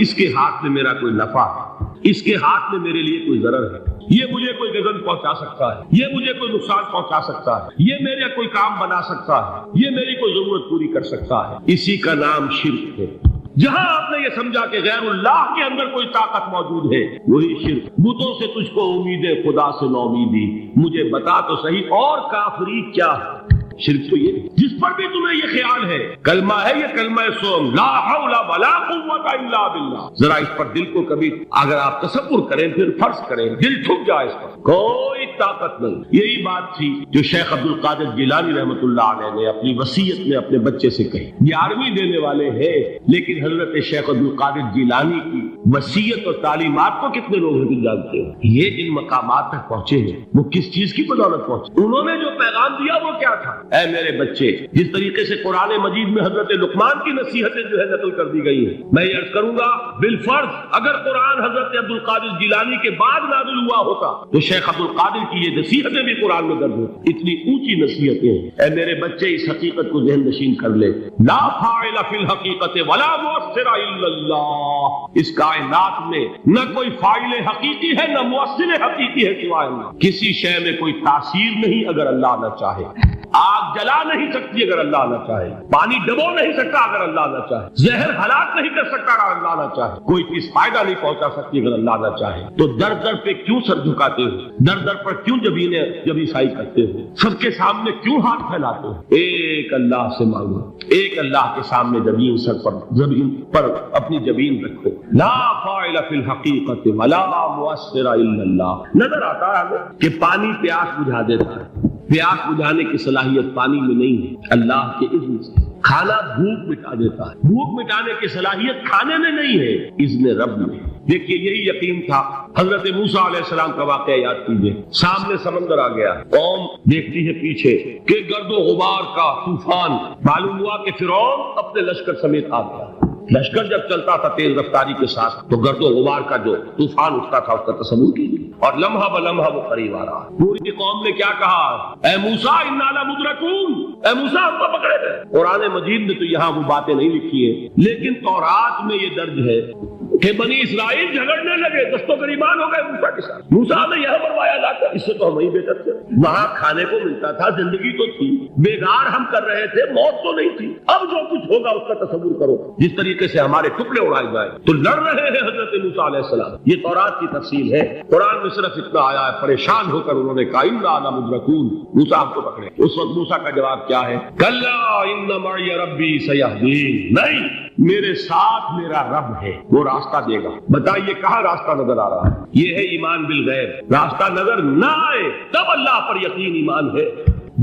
اس کے ہاتھ میں میرا کوئی نفع ہے، اس کے ہاتھ میں میرے لیے کوئی ضرر ہے، یہ مجھے کوئی غضب پہنچا سکتا ہے، یہ مجھے کوئی نقصان پہنچا سکتا ہے، یہ میرا کوئی کام بنا سکتا ہے، یہ میری کوئی ضرورت پوری کر سکتا ہے، اسی کا نام شرک ہے۔ جہاں آپ نے یہ سمجھا کہ غیر اللہ کے اندر کوئی طاقت موجود ہے، وہی شرک۔ بتوں سے تجھ کو امید ہے، خدا سے نو امیدی، مجھے بتا تو صحیح اور کافری کیا ہے؟ شرک تو یہ جس پر بھی تمہیں یہ خیال ہے، کلمہ ہے یہ کلمہ سوم، لا حول ولا قوت الا باللہ، ذرا اس پر دل کو کبھی اگر آپ تصور کریں، پھر فرض کریں، دل ٹھک جائے اس پر، کوئی طاقت نہیں۔ یہی بات تھی جو شیخ عبد القادر جیلانی رحمۃ اللہ علیہ نے اپنی وصیت میں اپنے بچے سے کہی۔ 11ویں دینے والے ہیں، لیکن حضرت شیخ عبد القادر جیلانی کی وصیت اور تعلیمات کو کتنے لوگ نہیں جانتے ہیں؟ یہ جن مقامات تک پہنچے ہیں وہ کس چیز کی بدولت پہنچے؟ انہوں نے جو پیغام دیا وہ کیا تھا؟ اے میرے بچے، جس طریقے سے قرآن مجید میں حضرت لقمان کی نصیحتیں جو ہے نقل کر دی گئی ہیں، میں یہ عرض کروں گا بالفرض اگر قرآن حضرت عبد القادر جیلانی کے بعد نازل ہوا ہوتا تو شیخ عبد القادر کی یہ نصیحتیں بھی قرآن میں درج ہوتی۔ اتنی اونچی نصیحتیں ہیں۔ اے میرے بچے، اس حقیقت کو ذہن نشین کر لے، لا فاعل فی الحقیقت ولا مؤثر الا اللہ۔ اس کائنات میں نہ کوئی فاعل حقیقی ہے نہ مؤثر حقیقی ہے سوائے اللہ۔ کسی شے میں کوئی تاثیر نہیں اگر اللہ نہ چاہے، آگ جلا نہیں سکتی اگر اللہ نہ چاہے، پانی ڈبو نہیں سکتا اگر اللہ نہ چاہے، زہر ہلاک نہیں کر سکتا اگر اللہ نہ چاہے، کوئی چیز فائدہ نہیں پہنچا سکتی اگر اللہ نہ چاہے۔ تو در در پہ کیوں سر جھکاتے ہو؟ در در پر کیوں جبیں سائی کرتے ہو؟ سب کے سامنے کیوں ہاتھ پھیلاتے ہو؟ ایک اللہ سے مانگو، ایک اللہ کے سامنے زمین پر اپنی جبین رکھو۔ لا فاعل فی الحقیقت ولا مؤثر الا اللہ۔ نظر آتا ہے ہمیں کہ پانی پیاس بجھا دیتا ہے، پیاس بجھانے کی صلاحیت پانی میں نہیں ہے، اللہ کے اذن سے۔ کھانا بھوک مٹا دیتا ہے، بھوک مٹانے کی صلاحیت کھانے میں نہیں ہے، اذن رب میں۔ دیکھیے یہی یقین تھا حضرت موسیٰ علیہ السلام کا واقعہ یاد کیجیے۔ سامنے سمندر آ گیا، قوم دیکھتی ہے پیچھے کہ گرد و غبار کا طوفان، معلوم ہوا کہ فرعون اپنے لشکر سمیت آ گیا۔ لشکر جب چلتا تھا تیز رفتاری کے ساتھ تو گرد و غبار کا جو طوفان اٹھتا تھا اس کا تصور کیجیے، اور لمحہ بلمحہ وہ قریب آ رہا۔ پوری قوم نے کیا کہا؟ اے موسیٰ انا لمدرکون، اے موسیٰ ہم کو پکڑے گئے۔ قرآن مجید میں تو یہاں وہ باتیں نہیں لکھی ہیں، لیکن تورات میں یہ درج ہے کہ بنی اسرائیل جھگڑنے لگے، دست و گریبان ہو گئے موسیٰ کے ساتھ۔ موسیٰ نے یہ فرمایا لا کر، اس سے تو ہم ہی بہتر تھے، وہاں کھانے کو ملتا تھا، زندگی تو تھی، بیگار ہم کر رہے تھے، موت تو نہیں تھی۔ اب جو کچھ ہوگا اس کا تصور کرو، جس طریقے سے ہمارے ٹکڑے اڑائے جائے تو لڑ رہے ہیں حضرت موسیٰ علیہ السلام۔ یہ تورات کی تفصیل ہے، قرآن میں صرف اتنا آیا ہے، پریشان ہو کر انہوں نے کہا انا لمدرکون، موسیٰ ہم کو پکڑے۔ اس وقت موسیٰ کا جواب کیا ہے؟ کلا ان معی ربی سیہدین، نہیں، میرے ساتھ میرا رب ہے، وہ راستہ دے گا۔ بتائیے کہاں راستہ نظر آ رہا ہے؟ یہ ہے ایمان بالغیب۔ راستہ نظر نہ آئے تب اللہ پر یقین ایمان ہے۔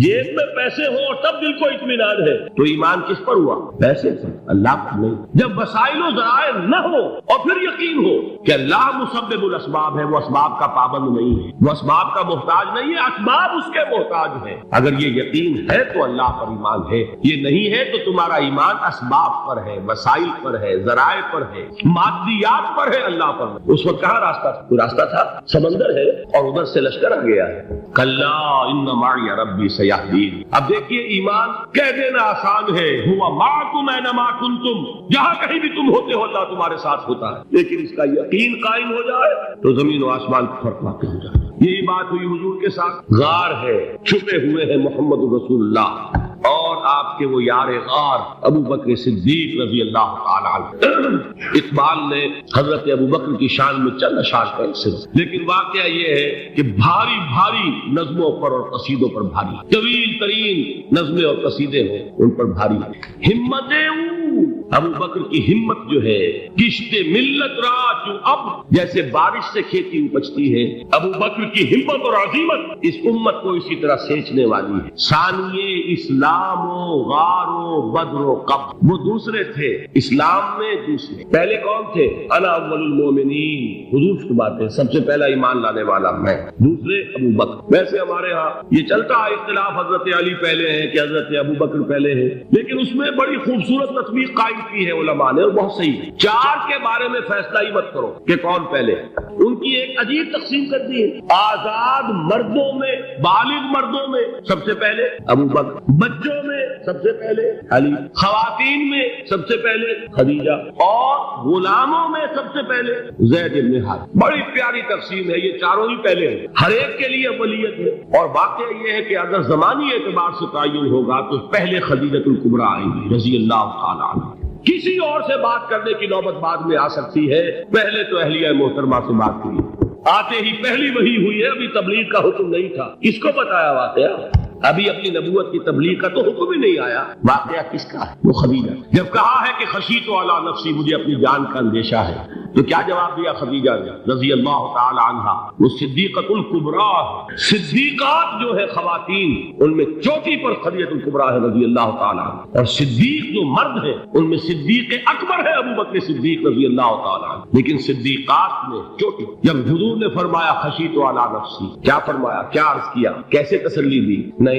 جیب میں پیسے ہوں اور تب دل کو اطمینان ہے تو ایمان کس پر ہوا؟ پیسے پر، اللہ پر نہیں۔ جب وسائل و ذرائع نہ ہو اور پھر یقین ہو کہ اللہ مسبب الاسباب ہے، وہ اسباب کا پابند نہیں ہے، وہ اسباب کا محتاج نہیں ہے، اسباب اس کے محتاج ہے۔ اگر یہ یقین ہے تو اللہ پر ایمان ہے، یہ نہیں ہے تو تمہارا ایمان اسباب پر ہے، وسائل پر ہے، ذرائع پر ہے، مادیات پر ہے، اللہ پر نہیں۔ اس وقت کہاں راستہ تھا؟ کوئی راستہ تھا؟ سمندر ہے اور ادھر سے لشکر آ گیا ہے۔ کلا ان معی ربی سیہدین۔ اب دیکھیے ایمان کہہ دینا آسان ہے، ہوا معکم اینما کنتم، جہاں کہیں بھی تم ہوتے ہو اللہ تمہارے ساتھ ہوتا ہے، لیکن اس کا یقین قائم ہو جائے تو زمین و آسمان کا فرق واقع ہو جائے۔ یہی بات ہوئی حضور کے ساتھ۔ غار ہے، چھپے ہوئے ہیں محمد رسول اللہ اور آپ کے وہ یار غار ابو بکر صدیق رضی اللہ تعالی عنہ۔ اقبال نے حضرت ابو بکر کی شان میں چند اشعار کا صرف، لیکن واقعہ یہ ہے کہ بھاری بھاری نظموں پر اور قصیدوں پر بھاری، طویل ترین نظمیں اور قصیدے ہیں ان پر بھاری۔ ہمتیں ابو بکر کی ہمت جو ہے، کشت ملت را جو اب جیسے بارش سے کھیتی اپجتی ہے، ابو بکر کی ہمت اور عظیمت اس امت کو اسی طرح سینچنے والی ہے۔ ثانیے اسلام و غار و بدر و قب، وہ دوسرے تھے اسلام میں، دوسرے پہلے کون تھے؟ انا اول المومنین، حضور کی بات ہے، سب سے پہلا ایمان لانے والا میں، دوسرے ابو بکر۔ ویسے ہمارے ہاں یہ چلتا ہے اختلاف، حضرت علی پہلے ہیں کہ حضرت ابو بکر پہلے ہیں، لیکن اس میں بڑی خوبصورت تطبیق قائم کی ہے علماء نے اور بہت صحیح ہے۔ چار کے بارے میں فیصلہ ہی مت کرو کہ کون پہلے، ان کی ایک عجیب تقسیم کر دی ہے۔ آزاد مردوں میں، بالغ مردوں میں سب سے پہلے ابو بکر، بچوں میں سب سے پہلے علی، خواتین میں سب سے پہلے خدیجہ، اور غلاموں میں سب سے پہلے زید بن حارثہ۔ بڑی پیاری تقسیم ہے، یہ چاروں ہی پہلے ہیں، ہر ایک کے لیے اولیت ہے۔ اور واقعہ یہ ہے کہ اگر زمانی اعتبار سے تعین ہوگا تو پہلے خدیجہ الکبریٰ آئیں گی رضی اللہ تعالی عنہ۔ کسی اور سے بات کرنے کی نوبت بعد میں آ سکتی ہے، پہلے تو اہلیہ محترمہ سے بات کی، آتے ہی پہلی وحی ہوئی ہے، ابھی تبلیغ کا حکم نہیں تھا، کس کو بتایا واقعہ؟ ابھی اپنی نبوت کی تبلیغ کا تو حکم ہی نہیں آیا، واقعہ کس کا ہے؟ وہ خدیجہ۔ جب کہا ہے کہ خشیت علی نفسی، مجھے اپنی جان کا اندیشہ ہے، تو کیا جواب دیا خدیجہ نے رضی اللہ تعالی عنہا؟ وہ صدیقۃ الکبریٰ، صدیقات جو ہے خواتین ان میں چوٹی پر خدیجہ الکبریٰ ہے رضی اللہ تعالی عنہ، اور صدیق جو مرد ہیں ان میں صدیق اکبر ہے ابو بکر صدیق رضی اللہ تعالی عنہ، لیکن صدیقات میں چوٹی۔ جب حضور نے فرمایا خشیت علی نفسی، کیا فرمایا، کیا عرض کیا، کیسے تسلی دی؟ نہیں،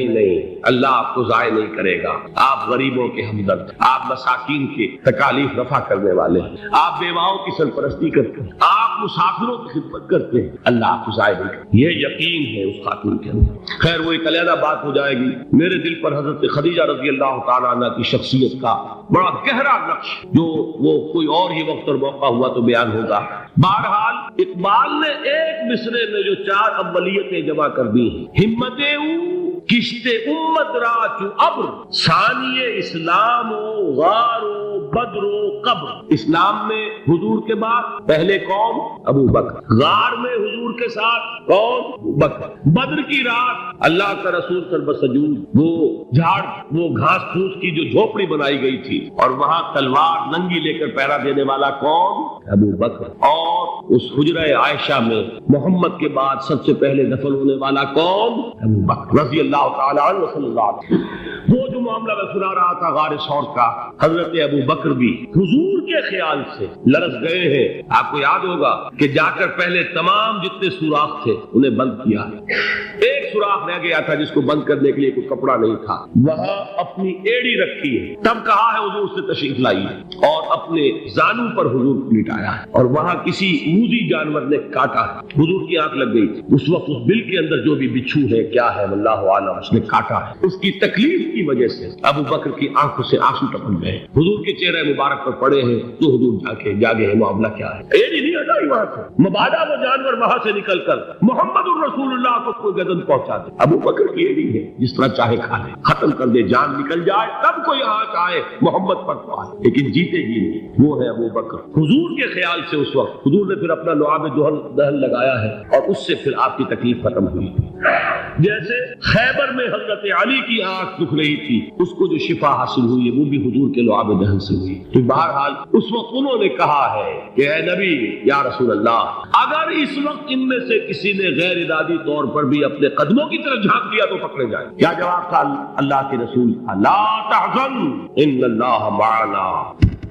اللہ آپ کو ضائع نہیں کرے گا، آپ غریبوں کے ہمدرد، آپ مساکین کے تکالیف رفع کرنے والے ہیں، آپ بیواؤں کی سرپرستی کرتے ہیں، آپ مسافروں کی خدمت کرتے ہیں، اللہ آپ کو ضائع نہیں کرے گا۔ یہ یقین ہے اس خاتون کے اندر۔ خیر وہ ایک علیحدہ بات ہو جائے گی، میرے دل پر حضرت خدیجہ رضی اللہ تعالیٰ عنہ کی شخصیت کا بڑا گہرا نقش، جو وہ کوئی اور ہی وقت اور موقع ہوا تو بیان ہوگا۔ بہرحال اقبال نے ایک مصرے میں جو 4 اولیتیں جمع کر دی ہیں، ہمتیں کشت امت را چو ابر، ثانی اسلام و غار و بدر و قبر۔ اسلام میں حضور کے بعد پہلے قوم ابو بکر، غار میں حضور کے ساتھ کون؟ ابو بکر۔ بدر کی رات اللہ کا رسول سر بسجود، وہ جھاڑ، وہ گھاس پھوس کی جو جھوپڑی بنائی گئی تھی، اور وہاں تلوار ننگی لے کر پہرا دینے والا کون؟ ابو بکر۔ اور اس حجرہ عائشہ میں محمد کے بعد سب سے پہلے دفن ہونے والا کون؟ ابو بکر رضی اللہ تعالی عنہ صلی اللہ علیہ وسلم۔ وہ جو معاملہ میں سنا رہا تھا غار ثور کا، حضرت ابو بکر بھی حضور کے خیال سے لرز گئے ہیں۔ آپ کو یاد ہوگا کہ جا کر پہلے تمام جتنے سوراخ تھے انہیں بند کیا، ایک سوراخ رہ گیا تھا جس کو بند کرنے کے لیے کوئی کپڑا نہیں تھا، وہاں اپنی ایڑی رکھی ہے، تب کہا ہے حضور سے تشریف لائیے، اور اپنے زانو پر حضور کو لٹایا ہے، اور وہاں کسی موذی جانور نے کاٹا ہے، حضور کی آنکھ لگ گئی تھی، اس وقت اس بل کے اندر جو بھی بچھو ہے کیا ہے اللہ عالم، اس نے کاٹا ہے، اس کی تکلیف کی وجہ سے ابو بکر کی آنکھوں سے آنسو ٹپک گئے، حضور کے چہرے مبارک پر پڑے ہیں، تو حضور جاگے ہیں، معاملہ کیا ہے؟ ایڑی نہیں ہٹائی وہاں سے، مبادا وہ جانور وہاں سے نکل کر محمد الرسول اللہ کو کوئی گزن پہنچا دے، ابو بکر کی ایڑی ہے، جس طرح چاہے کھا لے، ختم کر دے، جان نکل جائے تب کوئی آنچ آئے محمد پر تو آئے، لیکن جیتے جی نہیں، وہ ہے ابو بکر۔ حضور کے خیال سے اس وقت حضور نے پھر اپنا لعاب دہن لگایا ہے، اور اس سے پھر آپ کی تکلیف ختم ہوئی۔ جیسے خیبر میں حضرت علی کی آنکھ دکھ رہی تھی، اس کو جو شفا حاصل ہوئی ہے وہ بھی حضور کے لعاب دہن سے ہوئی۔ تو بہرحال اس وقت انہوں نے کہا ہے کہ اے نبی یا رسول اللہ، اگر اس وقت ان میں سے کسی نے غیر ارادی طور پر بھی اپنے قدموں کی طرف جھانک دیا تو پکڑے جائے۔ کیا جواب تھا اللہ کے رسول کا؟ لا تحزن ان اللہ معنا،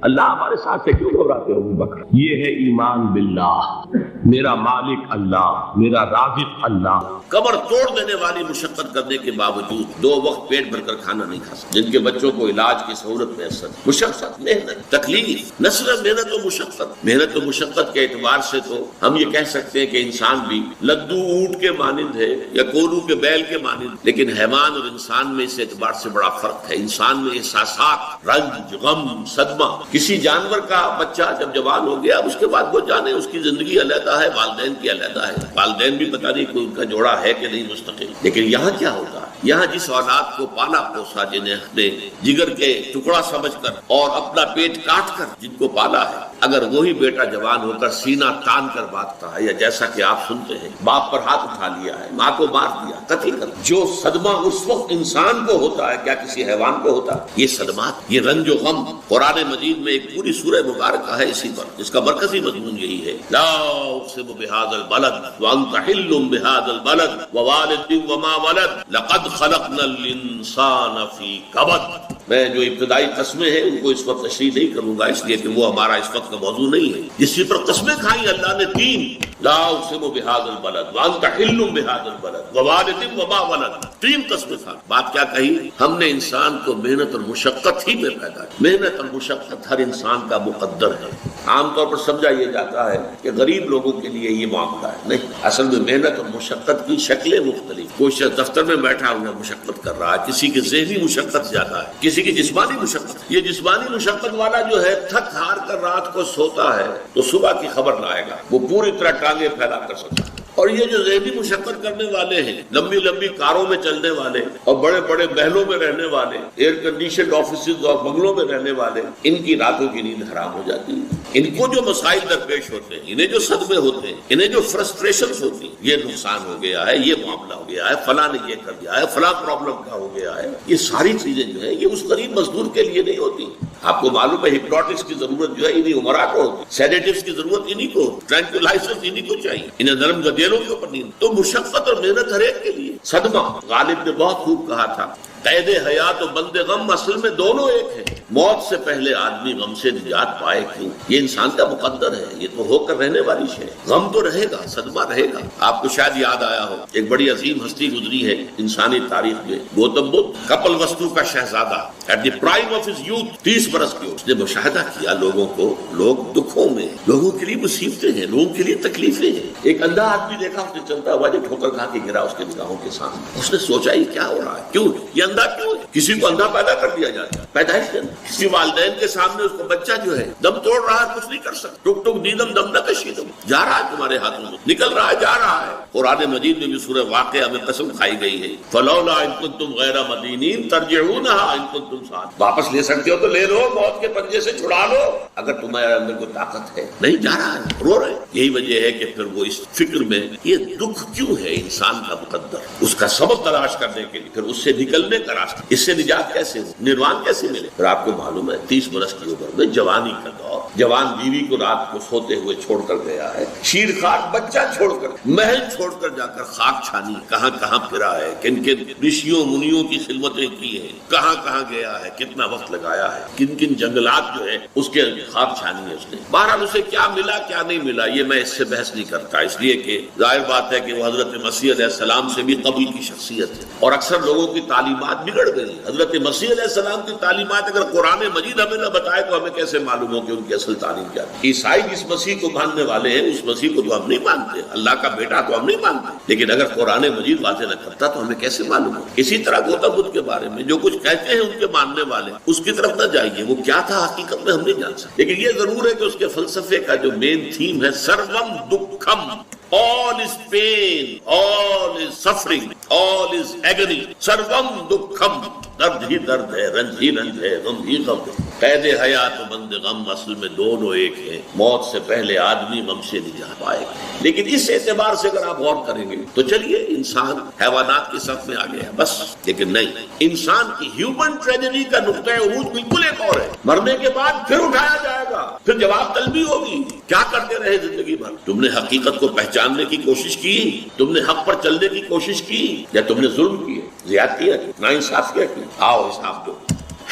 اللہ ہمارے ساتھ سے کیوں گھبراتے ہو ابو بکر؟ یہ ہے ایمان باللہ، میرا مالک اللہ، میرا رازق اللہ۔ کمر توڑ دینے والی مشقت کرنے کے باوجود 2 وقت پیٹ بھر کر کھانا نہیں کھا سکتے، جن کے بچوں کو علاج کی سہولت میسر، مشقت، محنت، تکلیف، نہ صرف محنت و مشقت، محنت و مشقت کے اعتبار سے تو ہم یہ کہہ سکتے ہیں کہ انسان بھی لدو اونٹ کے مانند ہے یا کولو کے بیل کے مانند، لیکن حیوان اور انسان میں اس اعتبار سے بڑا فرق ہے۔ انسان میں احساسات، رنج، غم، صدمہ، کسی جانور کا بچہ جب جوان ہو گیا اس کے بعد وہ جانے اس کی زندگی علیحدہ ہے، والدین کی علیحدہ ہے، والدین بھی پتہ نہیں کوئی ان کا جوڑا ہے کہ نہیں مستقل، لیکن یہاں کیا ہوگا؟ یہاں جس اولاد کو پالا پوسا، جنہیں اپنے جگر کے ٹکڑا سمجھ کر اور اپنا پیٹ کاٹ کر جن کو پالا ہے، اگر وہی بیٹا جوان ہو کر سینہ تان کر بھاگتا ہے، یا جیسا کہ آپ سنتے ہیں باپ پر ہاتھ اٹھا لیا ہے، ماں کو مار دیا، قتل کر، جو صدمہ اس وقت انسان کو ہوتا ہے کیا کسی حیوان کو ہوتا ہے؟ یہ صدمات، یہ رنج و غم قرآن مجید میں ایک پوری سورہ مبارکہ ہے اسی پر، جس کا مرکزی مضمون یہی ہے، لا اقسم بہذا البلد وانت حل بہذا البلد ووالد وما ولد لقد خلقنا الانسان فی کبد۔ میں جو ابتدائی قسمیں ہیں ان کو اس وقت تشریح نہیں کروں گا، اس لیے کہ وہ ہمارا اس وقت کا موضوع نہیں ہے۔ جس پر قسمیں کھائیں اللہ نے 3، لا اقسم بہذا البلد وانت حل بہذا البلد ووالد وما ولد، 3 قسمیں کھائیں۔ بات کیا کہی؟ ہم نے انسان کو محنت اور مشقت ہی میں پیدا کی، محنت اور مشقت ہر انسان کا مقدر ہے۔ عام طور پر سمجھا یہ جاتا ہے کہ غریب لوگوں کے لیے یہ معاملہ ہے، نہیں، اصل میں محنت اور مشقت کی شکلیں مختلف. کوئی شخص دفتر میں بیٹھا ہوا مشقت کر رہا ہے، کسی کی ذہنی مشقت زیادہ ہے، کسی کی جسمانی مشقت. یہ جسمانی مشقت والا جو ہے تھک ہار کر رات کو سوتا ہے تو صبح کی خبر لائے گا، وہ پوری طرح ٹانگیں پھیلا کر سکتا ہے. اور یہ جو ذہنی مشقت کرنے والے ہیں، لمبی لمبی کاروں میں چلنے والے اور بڑے بڑے محلوں میں رہنے والے، ایئر کنڈیشنڈ آفیسز اور بنگلوں میں رہنے والے، ان کی راتوں کی نیند حرام ہو جاتی ہے. ان کو جو مسائل درپیش ہوتے ہیں، انہیں جو صدمے ہوتے ہیں، انہیں جو فرسٹریشنز ہوتی ہیں، یہ نقصان ہو گیا ہے، یہ معاملہ ہو گیا ہے، فلاں نے یہ کر دیا ہے، فلاں پرابلم کا ہو گیا ہے، یہ ساری چیزیں جو ہے یہ اس غریب مزدور کے لیے نہیں ہوتی. آپ کو معلوم ہے ہپنوٹکس کی ضرورت جو ہے انہیں عمرہ کو ہوتی، سیڈیٹیوز کی ضرورت انہیں کو، ٹرینکولائزرز انہیں کو چاہیے، انہیں نرم گدیلوں کے اوپر نہیں. تو مشقت اور محنت ہر ایک کے لیے. صدمہ، غالب نے بہت خوب کہا تھا، قید حیات و بند غم اصل میں دونوں ایک ہیں. موت سے پہلے آدمی غم سے نجات پائے کیوں؟ یہ انسان کا مقدر ہے، یہ تو ہو کر رہنے والی شے. غم تو رہے گا، صدمہ رہے گا. آپ کو شاید یاد آیا ہو، ایک بڑی عظیم ہستی گزری ہے انسانی تاریخ میں، گوتم بدھ، کپل وستو کا شہزادہ. At the prime of his youth, 30 برس کے اس نے مشاہدہ کیا لوگوں کو، لوگ دکھوں میں، لوگوں کے لیے مصیبتیں ہیں، لوگوں کے لیے تکلیفیں ہیں. ایک اندھا آدمی دیکھا اس نے چلتا ہوا جو ٹھوکر کھا کے گرا اس کے نگاہوں کے سامنے. اس نے سوچا یہ کیا ہو رہا ہے، کیوں یہ اندھا کیوں ہے؟ کسی کو اندھا پیدا کر دیا جاتا ہے پیدائش کے اندر. کسی والدین کے سامنے اس کو بچہ جو ہے دم توڑ رہا ہے، کچھ نہیں کر سکتا. ٹک ٹک نیدم دم نہ کشیدم، جا رہا ہے تمہارے ہاتھوں میں، نکل رہا ہے، جا رہا ہے. قرآن مجید میں بھی سورہ واقعہ میں قسم کھائی گئی ہے، فلولا ان کنتم غیر مدینین ترجعونها ان کنتم صادقین. واپس لے سکتے ہو تو لے لو، موت کے پنجے سے چھڑا لو اگر تمہارے اندر کوئی طاقت ہے. نہیں، جا رہا ہے، رو رہے. یہی وجہ ہے کہ پھر وہ اس فکر میں یہ دکھ کیوں ہے انسان کا مقدر، اس کا سبب تلاش کرنے کے لیے، پھر اس سے نکلنے کا راستہ، اس سے نجات کیسے ہو، نروان کیسے ملے. پھر آپ کو معلوم ہے 30 برس کی عمر میں جوانی کا دور، جوان بیوی کو رات کو سوتے ہوئے چھوڑ کر گیا ہے، شیرخوار بچہ چھوڑ کر، محل چھوڑ کر جا کر خاک چھانی، کہاں کہاں پھرا ہے، کن کن رشیوں منیوں کی خدمتیں کی ہیں، کہاں کہاں گیا ہے، کتنا وقت لگایا ہے، کن کن جنگلات جو ہے اس کے خاک چھانی ہے اس نے. بہرحال اسے کیا ملا کیا نہیں ملا یہ میں اس سے بحث نہیں کرتا، اس لیے کہ ظاہر بات ہے کہ وہ حضرت مسیح علیہ السلام سے بھی قبل کی شخصیت ہے اور اکثر لوگوں کی تعلیمات بگڑ گئی. حضرت مسیح علیہ السلام کی تعلیمات اگر قرآن مجید ہمیں نہ بتائے تو ہمیں کیسے معلوم ہو کہ ان کی اصل تعلیم کیا ہے. عیسائی جس مسیح کو ماننے والے ہیں اس مسیح کو تو ہم نہیں مانتے، اللہ کا بیٹا تو ہم نہیں مانتے، لیکن اگر قرآن مجید واضح نہ کرتا تو ہمیں کیسے معلوم ہو. اسی طرح گوتم بدھ کے بارے میں جو کچھ کہتے ہیں ان کے ماننے والے، اس کی طرف نہ جائیے، وہ کیا تھا حقیقت میں ہم نہیں جان سکتے. لیکن یہ ضرور ہے کہ اس کے فلسفے کا جو مین تھیم ہے سروم دکھم، all is pain, all is suffering, all is agony. سروم دکھم، درد ہی درد ہے، رنج ہی رنج ہے، غم ہی غم ہے. قید حیات و بند غم اصل میں دونوں ایک ہیں. موت سے پہلے آدمی غم سے نجات پائے گا. لیکن اس اعتبار سے اگر آپ غور کریں گے تو چلیے انسان حیوانات کی صف میں آ گیا ہے بس. لیکن نہیں، انسان کی ہیومن ٹریجڈی کا نقطۂ عروج بالکل ایک اور ہے. مرنے کے بعد پھر اٹھایا جائے گا، پھر جواب طلبی ہوگی. کیا کرتے رہے زندگی بھر؟ تم نے حقیقت کو پہچاننے کی کوشش کی، تم نے حق پر چلنے کی کوشش کی، یا تم نے ظلم کیے، زیادتیاں کی، ناانصافیاں کی؟ آؤ حساب دو.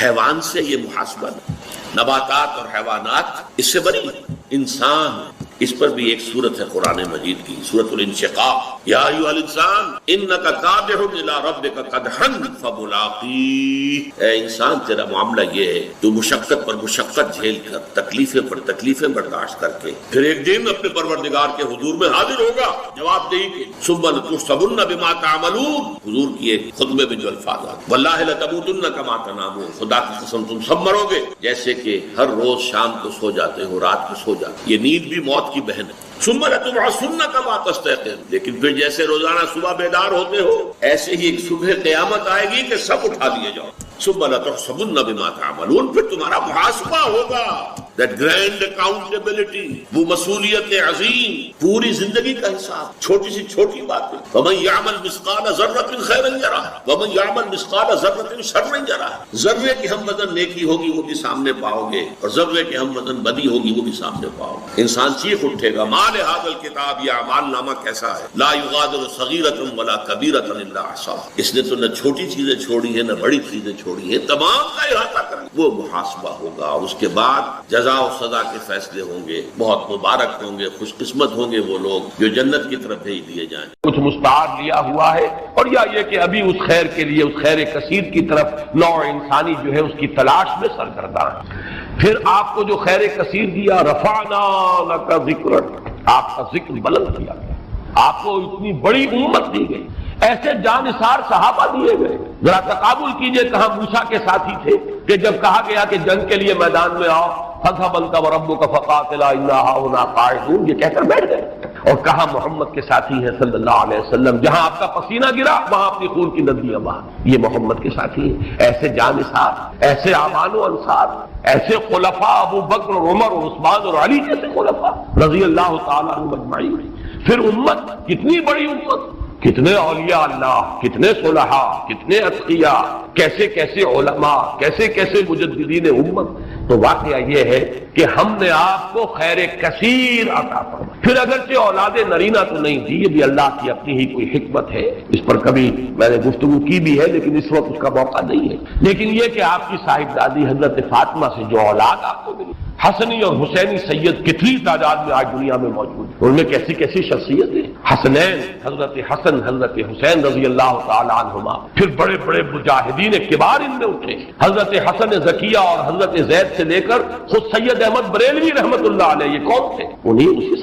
حیوان سے یہ محاسبہ نہیں. نباتات اور حیوانات اس سے بری. انسان، اس پر بھی ایک سورت ہے قرآن مجید کی، سورۃ الانشقاق. یا ایھا الانسان انک کادح الی ربک قدحا فملاقیہ. اے انسان تیرا معاملہ یہ ہے تو مشقت پر مشقت جھیل کر، تکلیفیں پر تکلیفیں برداشت کر کے پھر ایک دن اپنے پروردگار کے حضور میں حاضر ہوگا جواب دہی کے. ثم لتحسبن بما تعملون، حضور کی ایک خطبے میں جو الفاظ آتے، واللہ لتموتن کما تنامون، خدا کی قسم تم سب مرو گے جیسے کہ ہر روز شام کو سو جاتے ہو، رات کو سو جاتے. یہ نیند بھی موت کی بہن ہے. ثم لتبعثن کما تستيقظون، لیکن پھر جیسے روزانہ صبح بیدار ہوتے ہو ایسے ہی ایک صبح قیامت آئے گی کہ سب اٹھا لیے جاؤ. ثم لتحسبن بما تعملون، پھر تمہارا محاسبہ ہوگا. That grand accountability، وہ مسئولیت عظیم، پوری زندگی کا حساب، چھوٹی سی چھوٹی باتیں. ومن يعمل مثقال ذرة خيرا يره ومن يعمل مثقال ذرة شرا يره. ذرے کی ہم وزن نیکی ہوگی وہ بھی سامنے پاؤ گے، اور ذرے کی ہم وزن بدی ہوگی وہ بھی سامنے پاؤ گے. انسان چیخ اٹھے گا، ما لهذا الكتاب، یہ اعمال نامہ کیسا ہے، لا يغادر صغيرة ولا كبيرة الا احصاها. اس نے تو نہ چھوٹی چیزیں چھوڑی ہیں نہ بڑی چیزیں چھوڑی ہیں، تمام کا احاطہ کر. وہ محاسبہ ہوگا اور اس کے بعد جزا و سزا کے فیصلے ہوں گے. بہت مبارک ہوں گے، خوش قسمت ہوں گے وہ لوگ جو جنت کی طرف بھیج دیے جائیں. کچھ مستعار لیا ہوا ہے، اور یا یہ کہ ابھی اس خیر کے لیے، اس خیر کثیر کی طرف نوع انسانی جو ہے اس کی تلاش میں سرگرداں ہے. پھر آپ کو جو خیر کثیر دیا، رفعنا لک ذکرک، آپ کا ذکر بلند کیا گیا، آپ کو اتنی بڑی امت دی گئی، ایسے جانثار صحابہ دیے گئے۔ ذرا تقابل کیجئے کہاں موسیٰ کے ساتھی تھے کہ جب کہا گیا کہ جنگ کے لیے میدان میں آؤ، فاذهب انت وربك فقاتلا انا هاهنا قاعدون، یہ کہہ کر بیٹھ گئے، اور کہا محمد کے ساتھی ہیں صلی اللہ علیہ وسلم، جہاں آپ کا پسینہ گرا وہاں اپنی خون کی ندیاں بہا، یہ محمد کے ساتھی ہیں۔ ایسے جانثار، ایسے اعوان و انصار، ایسے خلفاء ابو بکر اور عمر اور عثمان اور علی جیسے خلفاء رضی اللہ تعالیٰ عنہم اجمعین۔ پھر امت، کتنی بڑی امت، کتنے اولیاء اللہ، کتنے صلحاء، کتنے اتقیاء، کیسے کیسے علماء، کیسے کیسے مجددین امت۔ تو واقعہ یہ ہے کہ ہم نے آپ کو خیر کثیر عطا فرمایا۔ پھر اگرچہ اولاد نرینہ تو نہیں تھی، یہ بھی اللہ کی اپنی ہی کوئی حکمت ہے، اس پر کبھی میں نے گفتگو کی بھی ہے لیکن اس وقت اس کا موقع نہیں ہے، لیکن یہ کہ آپ کی صاحبزادی حضرت فاطمہ سے جو اولاد آپ کو ملی، حسنی اور حسینی سید کتنی تعداد میں آج دنیا میں موجود ہیں، ان میں کیسی کیسی شخصیت ہے، حسنین، حضرت حسن، حضرت حسین رضی اللہ تعالی عنہما، پھر بڑے بڑے مجاہدین کبار ان میں اٹھے، حضرت حسن زکیہ اور حضرت زید سے لے کر خود سید احمد بریلوی رحمت اللہ علیہ، یہ کون تھے؟ انہیں اسی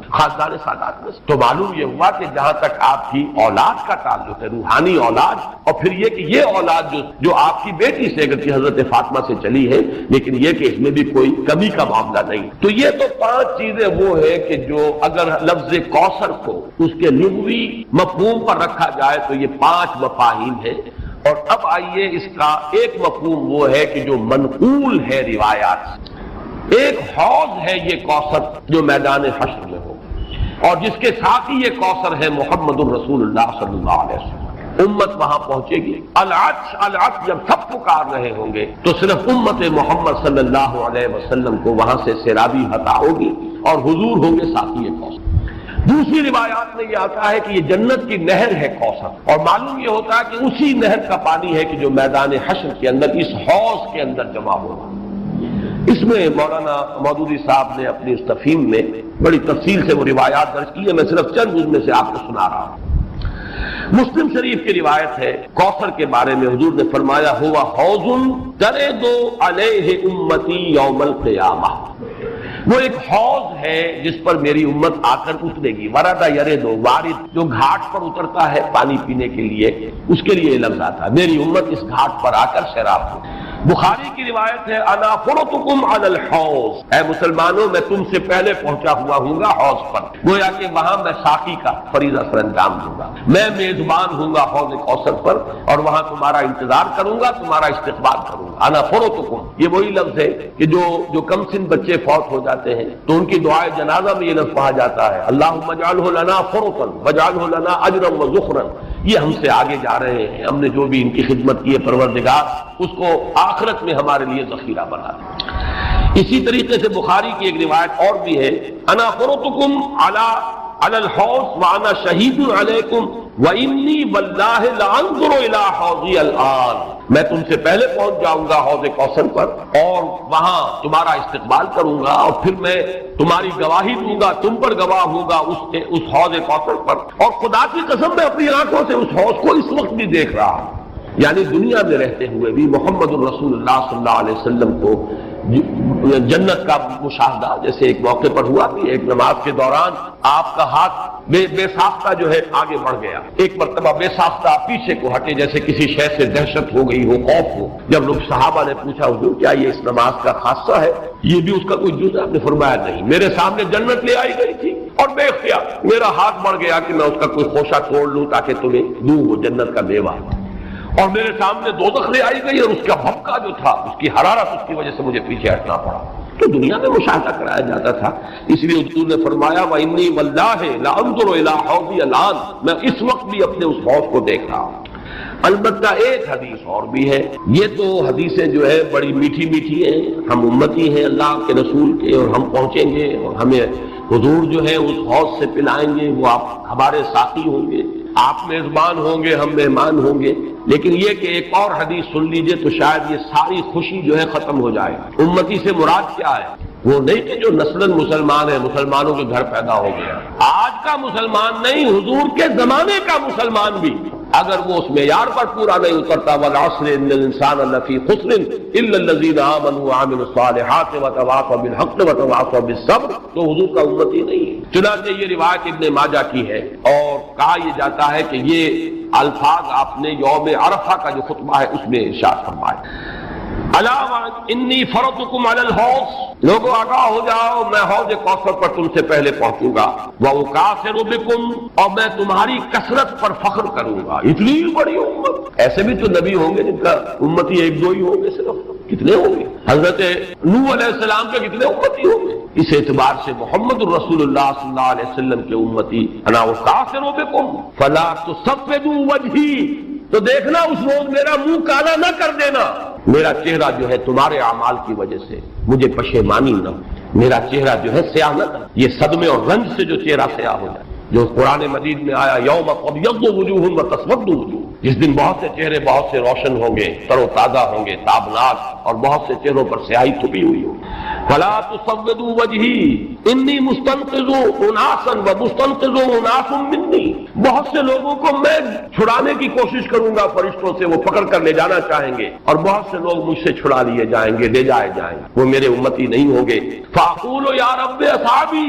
خاندان سادات میں۔ تو معلوم یہ ہوا کہ جہاں تک آپ کی اولاد کا تعلق ہے، روحانی اولاد، اور پھر یہ کہ یہ اولاد جو آپ کی بیٹی سے اگرچہ حضرت فاطمہ سے چلی ہے، لیکن یہ کہ اس میں بھی کوئی کمی کا معاملہ نہیں۔ تو یہ تو 5 چیزیں وہ ہے کہ جو اگر لفظ کوثر کو اس کے لغوی مفہوم پر رکھا جائے تو یہ 5 مفاہیم ہیں۔ اور اب آئیے اس کا ایک مفہوم وہ ہے کہ جو منقول ہے روایات سے، ایک حوض ہے یہ کوثر جو میدان حشر میں ہو، اور جس کے ساتھ ہی یہ کوثر ہے محمد الرسول اللہ صلی اللہ علیہ وسلم۔ امت وہاں پہنچے گی، العطش العطش جب سب پکار رہے ہوں گے تو صرف امت محمد صلی اللہ علیہ وسلم کو وہاں سے سیرابی عطا ہوگی اور حضور ہوں گے ساتھی کوثر۔ دوسری روایات میں یہ آتا ہے کہ یہ جنت کی نہر ہے کوثر، اور معلوم یہ ہوتا ہے کہ اسی نہر کا پانی ہے کہ جو میدان حشر کے اندر اس حوض کے اندر جمع ہوگا۔ اس میں مولانا مودودی صاحب نے اپنی اس تفہیم میں بڑی تفصیل سے وہ روایات درج کی ہے، میں صرف چند ان میں سے آپ کو سنا رہا ہوں۔ مسلم شریف کی روایت ہے کوثر کے بارے میں، حضور نے فرمایا ہوا حوض ترد علیہ امتی یوم القیامہ، وہ ایک حوض ہے جس پر میری امت آ کر اترے گی۔ ورد یرد، وارد جو گھاٹ پر اترتا ہے پانی پینے کے لیے، اس کے لیے یہ لفظ آتا ہے میری امت اس گھاٹ پر آ کر سیراب ہو۔ بخاری کی روایت ہے انا فرطکم علی الحوض، اے مسلمانوں میں تم سے پہلے پہنچا ہوا ہوں گا حوض پر، گویا کہ وہاں میں ساقی کا فریضہ سر انجام دوں گا، میں میزبان ہوں گا حوض کوثر پر، اور وہاں تمہارا انتظار کروں گا، تمہارا استقبال کروں گا۔ انا فرطکم، یہ وہی لفظ ہے کہ جو کم سن بچے فوت ہو جاتے ہیں تو ان کی دعائے جنازہ میں یہ لفظ پڑھا جاتا ہے اللہم اجعلہ لنا فرطا واجعلہ لنا اجرا وذخرا، یہ ہم سے آگے جا رہے ہیں، ہم نے جو بھی ان کی خدمت کی ہے پروردگار اس کو آخرت میں ہمارے لیے ذخیرہ بنا دے۔ اسی طریقے سے بخاری کی ایک روایت اور بھی ہے انا فرطکم علی الحوض وانا شہید علیکم وانی واللہ لانظر الی حوضی الان، میں تم سے پہلے پہنچ جاؤں گا حوض کوثر پر اور وہاں تمہارا استقبال کروں گا، اور پھر میں تمہاری گواہی دوں گا، تم پر گواہ ہوں گا اس حوض کوثر پر، اور خدا کی قسم میں اپنی آنکھوں سے اس حوض کو اس وقت بھی دیکھ رہا ہوں۔ یعنی دنیا میں رہتے ہوئے بھی محمد الرسول اللہ صلی اللہ علیہ وسلم کو جنت کا مشاہدہ جیسے ایک موقع پر ہوا بھی، ایک نماز کے دوران آپ کا ہاتھ بے ساختہ جو ہے آگے بڑھ گیا، ایک مرتبہ بے ساختہ پیچھے کو ہٹے جیسے کسی شے سے دہشت ہو گئی ہو، خوف ہو۔ جب لوگ صحابہ نے پوچھا حضور کیا یہ اس نماز کا خاصہ ہے، یہ بھی اس کا کوئی جز ہے؟ آپ نے فرمایا نہیں، میرے سامنے جنت لے آئی گئی تھی اور بے اختیار میرا ہاتھ بڑھ گیا کہ میں اس کا کوئی خوشہ توڑ لوں تاکہ تمہیں دوں وہ جنت کا میوہ، اور میرے سامنے دوزخ لے آئی گئی اور اس کا بھبکا جو تھا، اس کی حرارت، اس کی وجہ سے مجھے پیچھے ہٹنا پڑا۔ تو دنیا میں مشاہدہ کرایا جاتا تھا، اس لیے حضور نے فرمایا وَإِنِّي وَاللَّهِ لَأَنظُرُ إِلَىٰ حَوْضِي الْآن، میں اس وقت بھی اپنے اس حوض کو دیکھ رہا ہوں۔ البتہ ایک حدیث اور بھی ہے، یہ تو حدیثیں جو ہے بڑی میٹھی میٹھی ہیں، ہم امتی ہیں اللہ کے رسول کے اور ہم پہنچیں گے اور ہمیں حضور جو ہے اس حوض سے پلائیں گے، وہ آپ ہمارے ساتھی ہوں گے، آپ میزبان ہوں گے، ہم مہمان ہوں گے۔ لیکن یہ کہ ایک اور حدیث سن لیجئے تو شاید یہ ساری خوشی جو ہے ختم ہو جائے۔ امتی سے مراد کیا ہے؟ وہ نہیں کہ جو نسلاً مسلمان ہے، مسلمانوں کے گھر پیدا ہو گیا، آج کا مسلمان نہیں، حضور کے زمانے کا مسلمان بھی اگر وہ اس معیار پر پورا نہیں اترتا والعصر ان الانسان لفی خسر الا الذین آمنوا وعملوا الصالحات وتواصوا بالحق وتواصوا بالصبر، تو حضور کا امتی نہیں ہے۔ چنانچہ یہ روایت ابن ماجہ کی ہے، اور کہا یہ جاتا ہے کہ یہ الفاظ آپ نے یوم عرفہ کا جو خطبہ ہے اس میں ارشاد فرمائے۔ علاوہ انی فرضکم علی الحوض، لوگوں آگاہ ہو جاؤ میں حوض کوثر پر تم سے پہلے پہنچوں گا، وَأُكَاثِرُ بِكُمْ، اور میں تمہاری کثرت پر فخر کروں گا۔ اتنی بڑی امت، ایسے بھی تو نبی ہوں گے جن کا امتی ایک دو ہی ہوں گے، صرف کتنے ہوں گے؟ حضرت نوح علیہ السلام کے کتنے امتی ہوں گے؟ اس اعتبار سے محمد الرسول اللہ صلی اللہ علیہ وسلم کے امتی انا اُكَاثِرُ بِكُمْ فَلَا تُصَفِّدُوا وَجْهِي، تو دیکھنا اس روز میرا منہ کالا نہ کر دینا، میرا چہرہ جو ہے تمہارے اعمال کی وجہ سے مجھے پشیمانی نہ ہو، میرا چہرہ جو ہے سیاہ نہ کر، یہ صدمے اور رنج سے جو چہرہ سیاہ ہو جائے، جو قرآن مجید میں آیا یوم تبیض وجوہ وتسود وجوہ، جس دن بہت سے چہرے بہت سے روشن ہوں گے، تر و تازہ ہوں گے، تابناک، اور بہت سے چہروں پر سیاہی چھپی ہوئی ہوگی۔ فلا تسودوا وجہی انی مستنقذ اناسا ومستنقذ اناس منی، بہت سے لوگوں کو میں چھڑانے کی کوشش کروں گا فرشتوں سے، وہ پکڑ کر لے جانا چاہیں گے، اور بہت سے لوگ مجھ سے چھڑا لیے جائیں گے، لے جائے جائیں گے، وہ میرے امتی نہیں ہوں گے۔ فاقول یا رب اصحابی،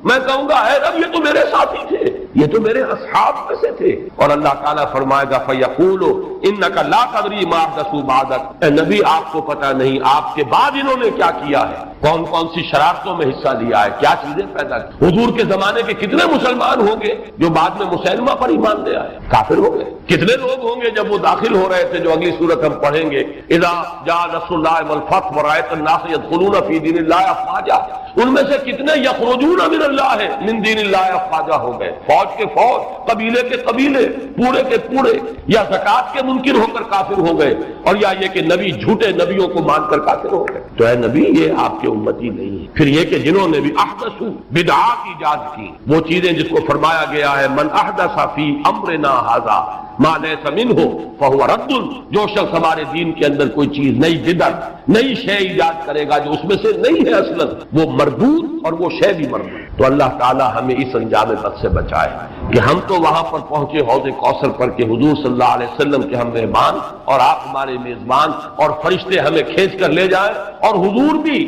میں کہوں گا اے رب یہ تو میرے ساتھی تھے، یہ تو میرے اصحاب میں سے تھے، اور اللہ تعالیٰ فرمائے گا فیقول انک لا تدری ما احدثوا بعدک، اے نبی آپ کو پتہ نہیں آپ کے بعد انہوں نے کیا کیا ہے، کون کون سی شرارتوں میں حصہ لیا ہے، کیا چیزیں پیدا کی۔ حضور کے زمانے کے کتنے مسلمان ہوں گے جو بعد میں مسلمہ پر ایمان لے آئے، کافر ہو گئے؟ کتنے لوگ ہوں گے جب وہ داخل ہو رہے تھے، جو اگلی صورت ہم پڑھیں گے، اذا جاء نصر اللہ والفتح ورأیت الناس يدخلون فی دین اللہ افواجا، ان میں سے کتنے یخرجون من اللہ من دین اللہ افواجا ہو گئے، فوج کے فوج، قبیلے کے قبیلے، پورے کے پورے، یا زکوٰۃ کے منکر ہو کر کافر ہو گئے، اور یا یہ کہ نبی جھوٹے نبیوں کو مان کر کافر ہو گئے۔ تو اے نبی یہ آپ کے امتی نہیں ہے۔ پھر یہ کہ جنہوں نے بھی احدثوا بدعات ایجاد کی، وہ چیزیں جس کو فرمایا گیا ہے من احدث فی امرنا ھذا ما لیس منہ فہو رد، جو شخص ہمارے دین کے اندر کوئی چیز نئی بدعت نئی شے ایجاد کرے گا جو اس میں سے نہیں ہے اصلاً، وہ مردود، اور وہ شے بھی مردود۔ تو اللہ تعالی ہمیں اس انجام بد سے بچائے کہ ہم تو وہاں پر پہنچے حوض کوثر پر کہ حضور صلی اللہ علیہ وسلم کے ہم مہمان اور آپ ہمارے میزبان، اور فرشتے ہمیں کھینچ کر لے جائیں، اور حضور بھی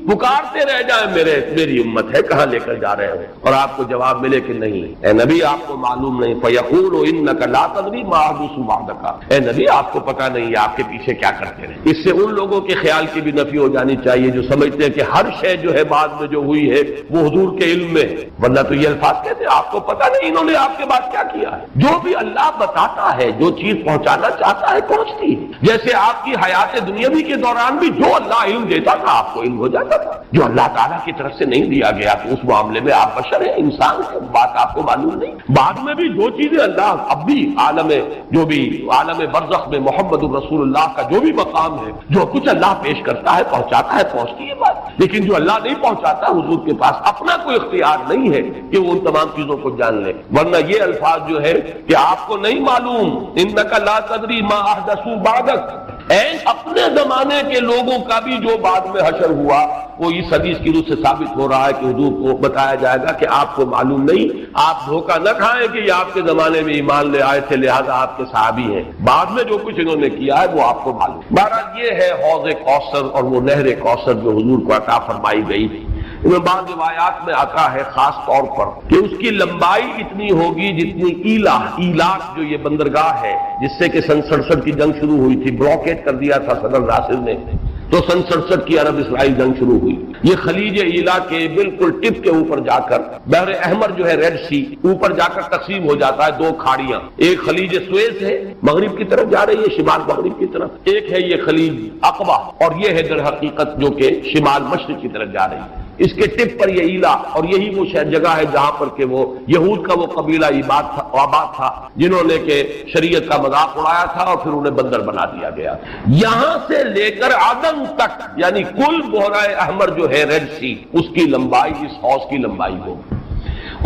پکارتے رہ جائیں میری امت ہے کہاں لے کر جا رہے ہو، اور آپ کو جواب ملے کہ نہیں اے نبی آپ کو معلوم نہیں، فیقول انک لا تدری ما احدث بعدک، اے نبی آپ کو پتہ نہیں ہے آپ کے پیچھے کیا کرتے رہے۔ اس سے ان لوگوں کے خیال کی بھی نفی ہو جانی چاہیے جو سمجھتے ہیں کہ ہر شے جو ہے بعد میں جو ہوئی ہے وہ حضور کے علم میں، ورنہ تو یہ الفاظ کہتے ہیں آپ کو پتہ نہیں انہوں نے آپ کے بعد کیا کیا ہے۔ جو بھی اللہ بتاتا ہے، جو چیز پہنچانا چاہتا ہے پہنچتی ہے، جیسے آپ کی حیات دنیاوی کے دوران بھی جو اللہ علم دیتا تھا آپ کو علم ہو جاتا، جو اللہ تعالیٰ کی طرف سے نہیں دیا گیا تو اس معاملے میں آپ بشر ہیں، انسان ہیں، بات آپ کو معلوم نہیں۔ بعد میں بھی جو چیزیں اللہ اب بھی عالم برزخ میں محمد الرسول اللہ کا جو بھی مقام ہے، جو کچھ اللہ پیش کرتا ہے پہنچاتا ہے، پہنچتی ہے بات، لیکن جو اللہ نہیں پہنچاتا حضور کے پاس اپنا کوئی اختیار نہیں ہے کہ وہ ان تمام چیزوں کو جان لے، ورنہ یہ الفاظ جو ہے کہ آپ کو نہیں معلوم انک لا تدری ما احدثوا بعدک، اپنے زمانے کے لوگوں کا بھی جو بعد میں حشر ہوا وہ اس حدیث کی روح سے ثابت ہو رہا ہے کہ حضور کو بتایا جائے گا کہ آپ کو معلوم نہیں، آپ دھوکہ نہ کھائیں کہ یہ آپ کے زمانے میں ایمان لے آئے تھے لہذا آپ کے صحابی ہیں، بعد میں جو کچھ انہوں نے کیا ہے وہ آپ کو معلوم۔ بہرحال یہ ہے حوض کوثر اور وہ نہر کوثر جو حضور کو عطا فرمائی گئی تھی۔ میں بعض روایات میں آتا ہے خاص طور پر کہ اس کی لمبائی اتنی ہوگی جتنی ایلاک جو یہ بندرگاہ ہے جس سے کہ سن 67 کی جنگ شروع ہوئی تھی، بلاکیٹ کر دیا تھا صدر ناصر نے، تو سن 67 کی عرب اسرائیل جنگ شروع ہوئی۔ یہ خلیج ایلا کے بالکل ٹپ کے اوپر جا کر بحر احمر جو ہے ریڈ سی اوپر جا کر تقسیم ہو جاتا ہے دو کھاڑیاں، ایک خلیج سویز ہے مغرب کی طرف جا رہی ہے شمال مغرب کی طرف، ایک ہے یہ خلیج عقبہ اور یہ ہے در حقیقت جو کہ شمال مشرق کی طرف جا رہی ہے۔ اس کے ٹپ پر یہ ایلا، اور یہی وہ جگہ ہے جہاں پر کہ وہ یہود کا وہ قبیلہ آباد تھا جنہوں نے کہ شریعت کا مذاق اڑایا تھا اور پھر انہیں بندر بنا دیا گیا۔ یہاں سے لے کر عدن تک یعنی کل بحیرہ احمر جو ہے ریڈ سی اس کی لمبائی اس حوض کی لمبائی ہوگی،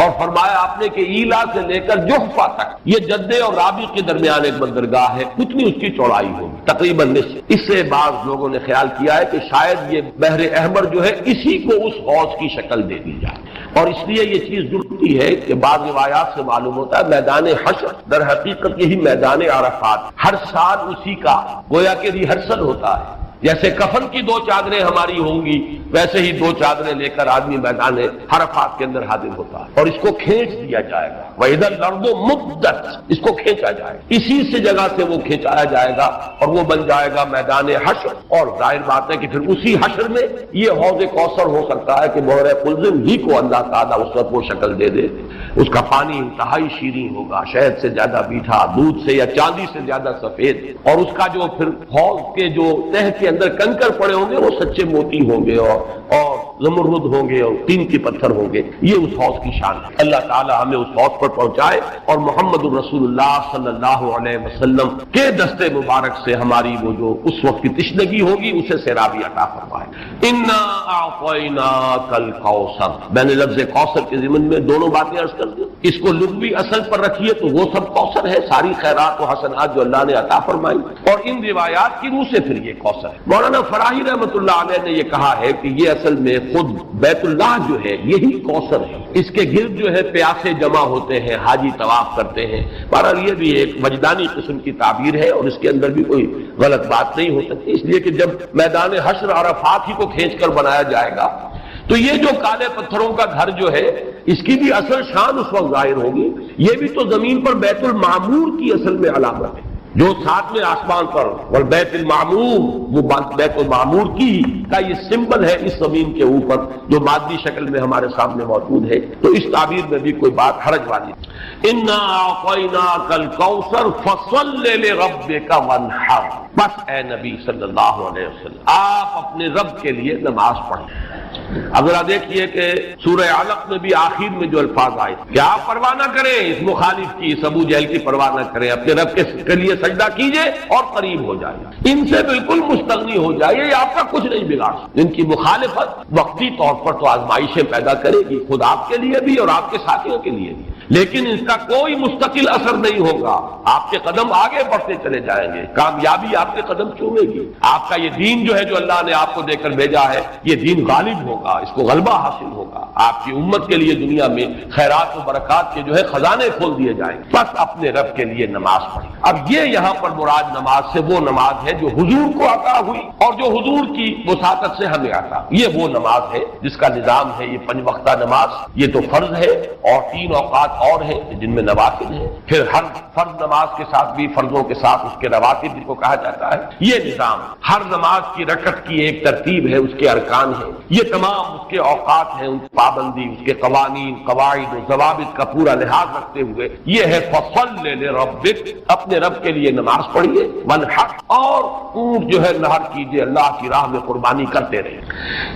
اور فرمایا آپ نے کہ ایلا سے لے کر جحفہ تک یہ جدے اور رابی کے درمیان ایک بندرگاہ ہے، کتنی اس کی چوڑائی ہوگی تقریباً نصف۔ اس سے بعض لوگوں نے خیال کیا ہے کہ شاید یہ بحر احمر جو ہے اسی کو اس حوض کی شکل دے دی جائے، اور اس لیے یہ چیز جڑتی ہے کہ بعض روایات سے معلوم ہوتا ہے میدان حشر در حقیقت یہی میدان عرفات، ہر سال اسی کا گویا کہ ریہرسل ہوتا ہے. جیسے کفن کی 2 چادریں ہماری ہوں گی ویسے ہی 2 چادریں لے کر آدمی میدان عرفات کے اندر حاضر ہوتا ہے اور اس کو کھینچ دیا جائے گا. وَإِذَا الْأَرْضُ مُدَّتْ، اس کو کھینچا جائے گا، اسی سے جگہ سے وہ کھینچایا جائے گا اور وہ بن جائے گا میدان حشر. اور ظاہر بات ہے کہ پھر اسی حشر میں یہ حوض کوثر ہو سکتا ہے کہ بحر قلزم ہی کو اللہ تعالیٰ اس وقت وہ شکل دے دے. اس کا پانی انتہائی شیریں ہوگا، شہد سے زیادہ میٹھا، دودھ سے یا چاندی سے زیادہ سفید، اور اس کا جو پھر حوض کے جو تہ کے اندر کنکر پڑے ہوں گے وہ سچے موتی ہوں گے اور زمرد ہوں گے اور قیمتی پتھر ہوں گے. یہ اس حوض کی شان ہے. اللہ تعالی ہمیں اس حوض پر پہنچائے اور محمد الرسول اللہ صلی اللہ علیہ وسلم کے دستے مبارک سے ہماری وہ جو اس وقت کی تشنگی ہوگی اسے سیرابی عطا فرمائے. انا اعطیناک الکوثر، میں نے لفظ کوثر کے ضمن میں دونوں باتیں عرض کر دی. اس کو لغوی اصل پر رکھیے تو وہ سب کوثر ہے، ساری خیرات و حسنات جو اللہ نے عطا فرمائی، اور ان روایات کی روح سے پھر یہ کوثر ہے. مولانا فراہی رحمۃ اللہ علیہ نے یہ کہا ہے کہ یہ اصل میں خود بیت اللہ جو ہے یہی کوثر ہے. اس کے گرد جو ہے پیاسے جمع ہوتے ہیں، حاجی طواف کرتے ہیں. بہرحال یہ بھی ایک وجدانی قسم کی تعبیر ہے اور اس کے اندر بھی کوئی غلط بات نہیں ہو سکتی، اس لیے کہ جب میدان حشر عرفات ہی کو کھینچ کر بنایا جائے گا تو یہ جو کالے پتھروں کا گھر جو ہے اس کی بھی اصل شان اس وقت ظاہر ہوگی. یہ بھی تو زمین پر بیت المعمور کی اصل میں علامت ہے، جو 7ویں آسمان پر والبیت المعمور، وہ بیت المعمور کی کا یہ سمبل ہے اس زمین کے اوپر جو مادی شکل میں ہمارے سامنے موجود ہے. تو اس تعبیر میں بھی کوئی بات حرج والی. انا اعطیناک الکوثر فصل لربک وانحر، بس اے نبی صلی اللہ علیہ وسلم آپ اپنے رب کے لیے نماز پڑھیں. اب ذرا دیکھیے کہ سورہ علق میں بھی آخر میں جو الفاظ آئے کہ آپ پرواہ نہ کریں اس مخالف کی، اس ابو جہل کی پرواہ نہ کریں، اپنے رب کے لیے سجدہ کیجئے اور قریب ہو جائے، ان سے بالکل مستغنی ہو جائے، یہ آپ کا کچھ نہیں بگاڑ. ان کی مخالفت وقتی طور پر تو آزمائشیں پیدا کرے گی، خود آپ کے لیے بھی اور آپ کے ساتھیوں کے لیے بھی، لیکن اس کا کوئی مستقل اثر نہیں ہوگا. آپ کے قدم آگے بڑھتے چلے جائیں گے، کامیابی آپ کے قدم چومے گی. آپ کا یہ دین جو ہے جو اللہ نے آپ کو دے کر بھیجا ہے یہ دین غالب ہوگا، اس کو غلبہ حاصل ہوگا. آپ کی امت کے لیے دنیا میں خیرات و برکات کے جو ہے خزانے کھول دیے جائیں گے. بس اپنے رب کے لیے نماز پڑھیں. اب یہ یہاں پر مراد نماز سے وہ نماز ہے جو حضور کو عطا ہوئی اور جو حضور کی وساطت سے ہمیں عطا. یہ وہ نماز ہے جس کا نظام ہے یہ 5 وقتہ نماز، یہ تو فرض ہے اور 3 اوقات اور ہیں جن میں نوافل ہیں. پھر ہر فرض نماز کے ساتھ بھی فرضوں کے ساتھ اس کے نوافل جن کو کہا جاتا ہے. یہ نظام ہر نماز کی رکعت کی ایک ترتیب ہے، اس کے ارکان ہیں، یہ تمام اس کے اوقات ہیں، ان کی پابندی، اس کے قوانین، قواعد و ضوابط کا پورا لحاظ رکھتے ہوئے یہ ہے فصل لربک، اپنے رب کے لیے نماز پڑھیے، وانحر، اور اونٹ جو ہے نحر کیجیے، اللہ کی راہ میں قربانی کرتے رہے.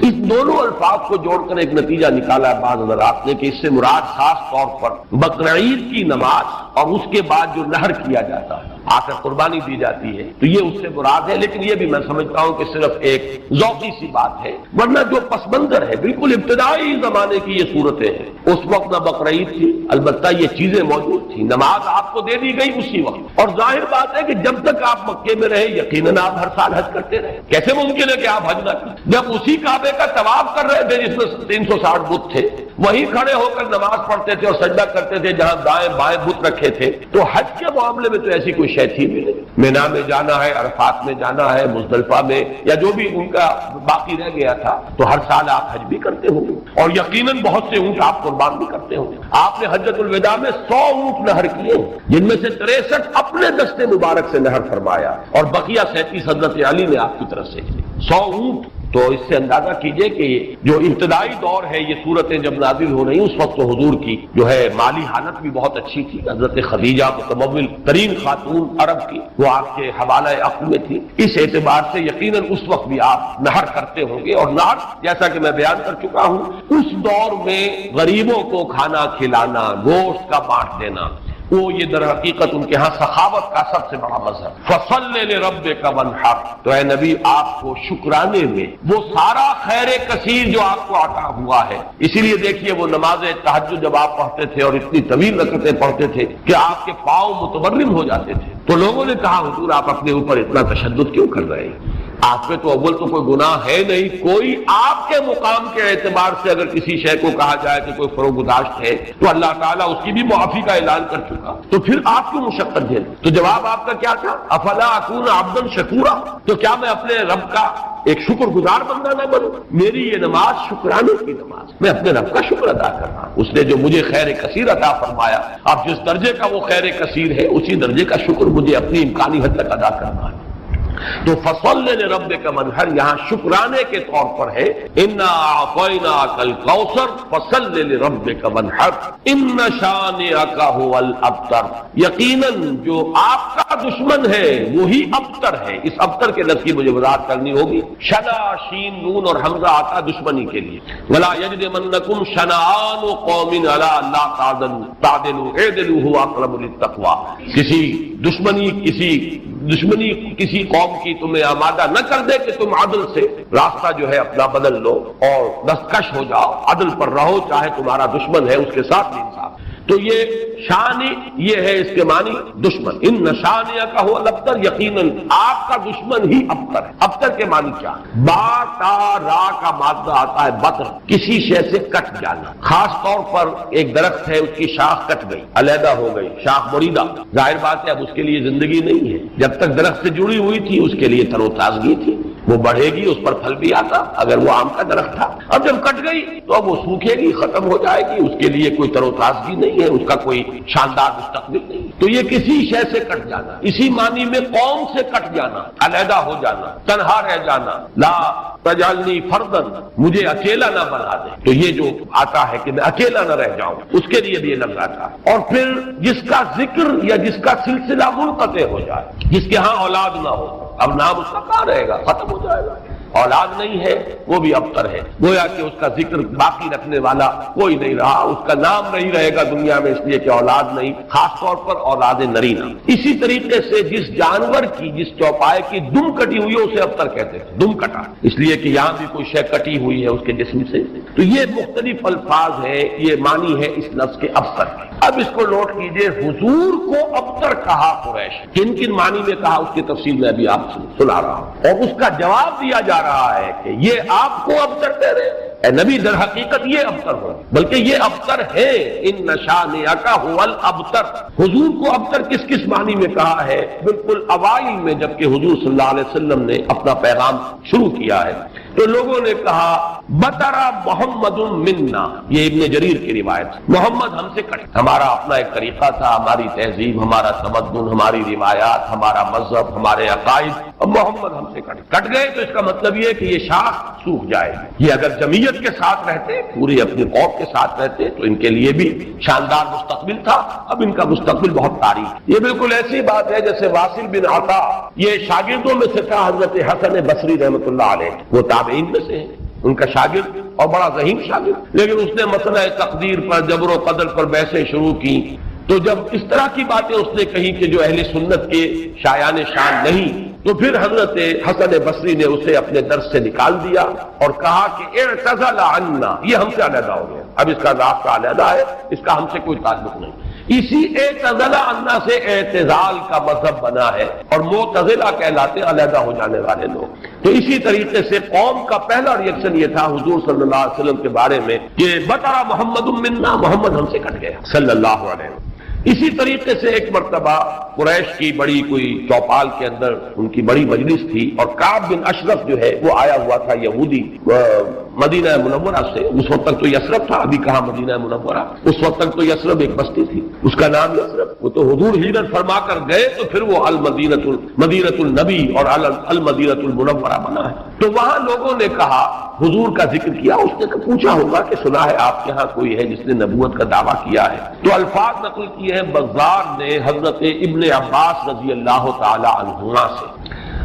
اس دونوں الفاظ کو جوڑ کر ایک نتیجہ نکالا ہے بعض حضرات نے کہ اس سے مراد خاص طور پر بقرعید کی نماز اور اس کے بعد جو نحر کیا جاتا ہے، آ کر قربانی دی جاتی ہے، تو یہ اس سے مراد ہے. لیکن یہ بھی میں سمجھتا ہوں کہ صرف ایک ذوقی سی بات ہے، ورنہ جو پس منظر ہے بالکل ابتدائی زمانے کی یہ صورتیں ہیں. اس وقت نہ بقرعید تھی، البتہ یہ چیزیں موجود تھیں، نماز آپ کو دے دی گئی اسی وقت. اور ظاہر بات ہے کہ جب تک آپ مکے میں رہے یقیناً آپ ہر سال حج کرتے رہے. کیسے ممکن ہے کہ آپ حج نہ کریں جب اسی کعبے کا طواف کر رہے تھے جس میں 360 بت تھے، وہیں کھڑے ہو کر نماز پڑھتے تھے اور سجدہ کرتے تھے جہاں دائیں بائیں بت رکھے تھے. تو حج کے معاملے میں تو ایسی کوئی شے تھی بھی نہیں. مینا میں جانا ہے، عرفات میں جانا ہے، مزدلفہ میں، یا جو بھی ان کا باقی رہ گیا تھا، تو ہر سال آپ حج بھی کرتے ہوں گے اور یقیناً بہت سے اونٹ آپ قربان بھی کرتے ہوں گے. آپ نے حجۃ الوداع میں 100 اونٹ نحر کیے جن میں سے 63 اپنے دستے مبارک سے نحر فرمایا اور بقیہ 37 حضرت علی نے آپ کی طرف سے 100 اونٹ. تو اس سے اندازہ کیجئے کہ جو ابتدائی دور ہے یہ صورتیں جب نازل ہو رہی اس وقت تو حضور کی جو ہے مالی حالت بھی بہت اچھی تھی. حضرت خدیجہ متمول ترین خاتون عرب کی وہ آپ کے حوالہ عقل میں تھی. اس اعتبار سے یقیناً اس وقت بھی آپ نحر کرتے ہوں گے. اور نحر جیسا کہ میں بیان کر چکا ہوں اس دور میں غریبوں کو کھانا کھلانا، گوشت کا بانٹ دینا، وہ یہ در حقیقت ان کے ہاں سخاوت کا سب سے بڑا مظہر. فصل لربک وانحر، تو اے نبی آپ کو شکرانے میں وہ سارا خیر کثیر جو آپ کو عطا ہوا ہے. اسی لیے دیکھیے وہ نماز تہجد جب آپ پڑھتے تھے اور اتنی طویل رکعتیں پڑھتے تھے کہ آپ کے پاؤں متورم ہو جاتے تھے، تو لوگوں نے کہا حضور آپ اپنے اوپر اتنا تشدد کیوں کر رہے ہیں؟ آپ پہ تو اول تو کوئی گناہ ہے نہیں، کوئی آپ کے مقام کے اعتبار سے اگر کسی شے کو کہا جائے کہ کوئی فروگزاشت ہے تو اللہ تعالیٰ اس کی بھی معافی کا اعلان کر چکا، تو پھر آپ کیوں مشقت جھیل؟ تو جواب آپ کا کیا تھا؟ افلا اکون عبدا شکورا، تو کیا میں اپنے رب کا ایک شکر گزار بندہ نہ بنوں؟ میری یہ نماز شکرانے کی نماز، میں اپنے رب کا شکر ادا کر رہا ہوں، اس نے جو مجھے خیر کثیر عطا فرمایا، اب جس درجے کا وہ خیر کثیر ہے اسی درجے کا شکر مجھے اپنی امکانی حد تک ادا کرنا ہے۔ تو فصل لربک منحر یہاں شکرانے کے طور پر ہے، انا اعطیناک الکوثر فصل لربک منحر ان شانئک هو الابتر، یقیناً جو آپ کا دشمن ہے وہی ابتر ہے۔ اس ابتر کے لفظ کی مجھے وضاحت کرنی ہوگی۔ شنا شین نون اور حمزہ آتا دشمنی کے لیے، ولا یجرمنکم شنآن قوم علی الا تعدلوا اعدلوا هو اقرب للتقوی، کسی دشمنی کسی قوم کی تمہیں آمادہ نہ کر دے کہ تم عدل سے راستہ جو ہے اپنا بدل لو اور دستکش ہو جاؤ، عدل پر رہو، چاہے تمہارا دشمن ہے اس کے ساتھ بھی انصاف۔ تو یہ شانی یہ ہے اس کے معنی دشمن، ان نشانیہ کا ہو الابتر، یقیناً آپ کا دشمن ہی ابتر ہے۔ ابتر کے معنی کیا؟ با تا را کا مادہ آتا ہے بطر، کسی شے سے کٹ جانا، خاص طور پر ایک درخت ہے اس کی شاخ کٹ گئی، علیحدہ ہو گئی، شاخ مریدہ، ظاہر بات ہے اب اس کے لیے زندگی نہیں ہے، جب تک درخت سے جڑی ہوئی تھی اس کے لیے تر و تازگی تھی، وہ بڑھے گی، اس پر پھل بھی آتا اگر وہ آم کا درخت تھا، اب جب کٹ گئی تو اب وہ سوکھے گی، ختم ہو جائے گی، اس کے لیے کوئی تر و تازگی نہیں ہے، اس کا کوئی شاندار مستقبل نہیں۔ تو یہ کسی شے سے کٹ جانا، اسی معنی میں قوم سے کٹ جانا، علیحدہ ہو جانا، تنہا رہ جانا، لا تجعلنی فردن، مجھے اکیلا نہ بنا دے، تو یہ جو آتا ہے کہ میں اکیلا نہ رہ جاؤں، اس کے لیے بھی یہ لفظ آتا۔ اور پھر جس کا ذکر یا جس کا سلسلہ منقطع ہو جائے، جس کے ہاں اولاد نہ ہو، اب نام اس کا کہاں رہے گا، ختم ہو جائے گا، اولاد نہیں ہے وہ بھی ابتر ہے، گویا کہ اس کا ذکر باقی رکھنے والا کوئی نہیں رہا، اس کا نام نہیں رہے گا دنیا میں، اس لیے کہ اولاد نہیں، خاص طور پر اولاد نرینہ۔ اسی طریقے سے جس جانور کی، جس چوپائے کی دم کٹی ہوئی ہے اسے ابتر کہتے ہیں، دم کٹا، اس لیے کہ یہاں بھی کوئی شے کٹی ہوئی ہے اس کے جسم سے۔ تو یہ مختلف الفاظ ہیں، یہ معنی ہے اس لفظ کے ابتر کے۔ اب اس کو نوٹ کیجئے، حضور کو ابتر کہا قریش، کن کن معنی میں کہا اس کی تفصیل میں ابھی آپ سنا رہا ہوں، اور اس کا جواب دیا جا رہا ہے کہ یہ آپ کو ابتر کہہ رہے ہیں، اے نبی در حقیقت یہ ابتر ہو، بلکہ یہ ابتر ہے، ان شانئک هو الابتر۔ حضور کو ابتر کس کس معنی میں کہا ہے؟ بالکل اوائل میں جبکہ حضور صلی اللہ علیہ وسلم نے اپنا پیغام شروع کیا ہے تو لوگوں نے کہا بطرا محمد منا، یہ ابن جریر کی روایت، محمد ہم سے کٹے، ہمارا اپنا ایک طریقہ تھا، ہماری تہذیب، ہمارا تمدن، ہماری روایات، ہمارا مذہب، ہمارے عقائد، اب محمد ہم سے کٹ گئے، تو اس کا مطلب یہ ہے کہ یہ شاخ سوکھ جائے گی۔ یہ اگر جمعیت کے ساتھ رہتے، پوری اپنی قوم کے ساتھ رہتے تو ان کے لیے بھی شاندار مستقبل تھا، اب ان کا مستقبل بہت تاریخ۔ یہ بالکل ایسی بات ہے جیسے واصل بن عطا، یہ شاگردوں میں سے تھا حضرت حسن بصری رحمۃ اللہ علیہ، وہ تابعین میں سے ہیں، ان کا شاگرد اور بڑا ذہین شاگرد، لیکن اس نے مسئلہ تقدیر پر، جبر و قدر پر بحثیں شروع کی، تو جب اس طرح کی باتیں اس نے کہی کہ جو اہل سنت کے شایان شان نہیں، تو پھر حضرت حسن بصری نے اسے اپنے درس سے نکال دیا اور کہا کہ اعتزل عنا، یہ ہم سے علیحدہ ہو گیا، اب اس کا راستہ علیحدہ ہے، اس کا ہم سے کوئی تعلق نہیں۔ اسی اعتزل عنا سے اعتزال کا مذہب بنا ہے، اور معتزلہ کہلاتے علیحدہ ہو جانے والے لوگ۔ تو اسی طریقے سے قوم کا پہلا ریئیکشن یہ تھا حضور صلی اللہ علیہ وسلم کے بارے میں کہ بطرا محمد منا، محمد ہم سے کٹ گیا صلی اللہ علیہ وسلم۔ اسی طریقے سے ایک مرتبہ قریش کی بڑی کوئی چوپال کے اندر ان کی بڑی مجلس تھی، اور کعب بن اشرف جو ہے وہ آیا ہوا تھا یہودی مدینہ منورہ سے، اس وقت تک تو یثرب تھا، ابھی کہاں مدینہ منورہ، اس وقت تک تو یثرب ایک بستی تھی، اس کا نام یثرب، وہ تو حضور ہجرت فرما کر گئے تو پھر وہ مدینۃ النبی اور المدینۃ المنورہ بنا ہے۔ تو وہاں لوگوں نے کہا، حضور کا ذکر کیا، اس نے پوچھا ہوگا کہ سنا ہے آپ کے ہاں کوئی ہے جس نے نبوت کا دعویٰ کیا ہے، تو الفاظ نقل کیے ہیں بزار نے حضرت ابن عباس رضی اللہ تعالی عنہما سے،